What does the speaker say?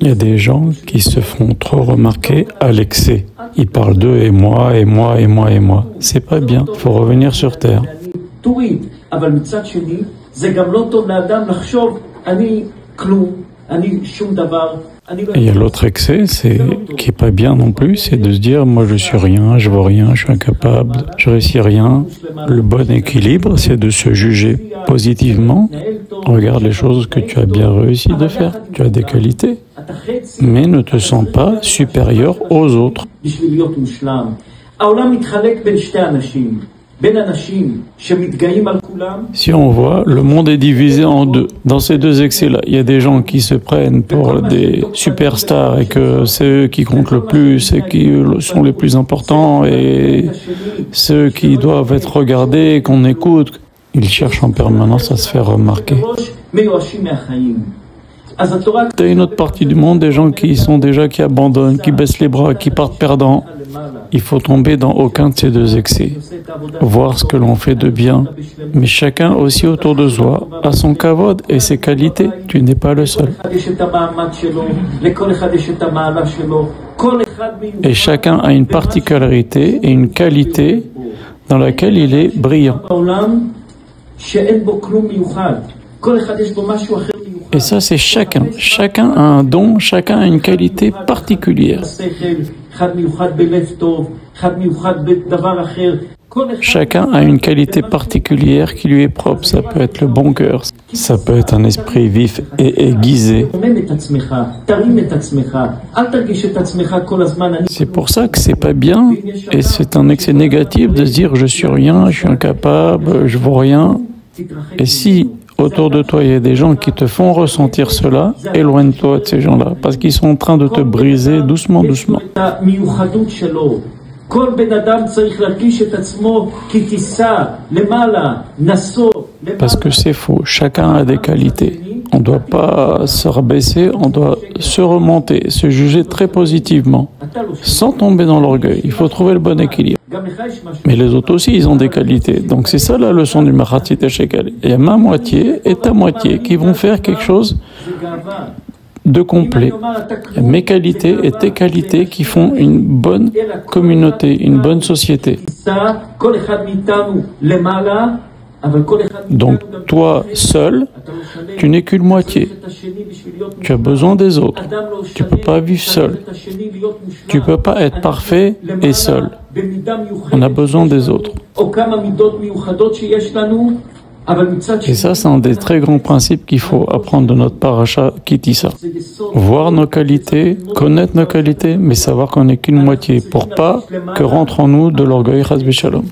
Il y a des gens qui se font trop remarquer à l'excès. Ils parlent d'eux et moi, et moi, et moi, et moi. C'est pas bien, il faut revenir sur terre. Et il y a l'autre excès, qui est pas bien non plus, c'est de se dire moi je suis rien, je vaux rien, je suis incapable, je réussis rien. Le bon équilibre, c'est de se juger positivement. Regarde les choses que tu as bien réussi de faire, tu as des qualités, mais ne te sens pas supérieur aux autres. Si on voit, le monde est divisé en deux. Dans ces deux excès-là, il y a des gens qui se prennent pour des superstars et que c'est eux qui comptent le plus et qui sont les plus importants et ceux qui doivent être regardés, qu'on écoute. Ils cherchent en permanence à se faire remarquer. Il y a une autre partie du monde, des gens qui abandonnent, qui baissent les bras, qui partent perdants. Il faut tomber dans aucun de ces deux excès. Voir ce que l'on fait de bien. Mais chacun aussi autour de soi a son kavod et ses qualités. Tu n'es pas le seul. Et chacun a une particularité et une qualité dans laquelle il est brillant. Et ça, c'est chacun. Chacun a un don, chacun a une qualité particulière. Chacun a une qualité particulière qui lui est propre. Ça peut être le bon cœur, ça peut être un esprit vif et aiguisé. C'est pour ça que c'est pas bien et c'est un excès négatif de se dire je suis rien, je suis incapable, je vaux rien. Et si autour de toi, il y a des gens qui te font ressentir cela, éloigne-toi de ces gens-là, parce qu'ils sont en train de te briser doucement, doucement. Parce que c'est faux, chacun a des qualités. On ne doit pas se rabaisser, on doit se remonter, se juger très positivement, sans tomber dans l'orgueil. Il faut trouver le bon équilibre. Mais les autres aussi, ils ont des qualités. Donc c'est ça la leçon du Mahatit Shekel. Il y a ma moitié et ta moitié qui vont faire quelque chose de complet. Il y a mes qualités et tes qualités qui font une bonne communauté, une bonne société. Donc toi seul, tu n'es qu'une moitié. Tu as besoin des autres. Tu ne peux pas vivre seul. Tu ne peux pas être parfait et seul. On a besoin des autres. Et ça, c'est un des très grands principes qu'il faut apprendre de notre paracha Ki Tisa. Voir nos qualités, connaître nos qualités, mais savoir qu'on n'est qu'une moitié, pour pas que rentre en nous de l'orgueil, chas v'shalom.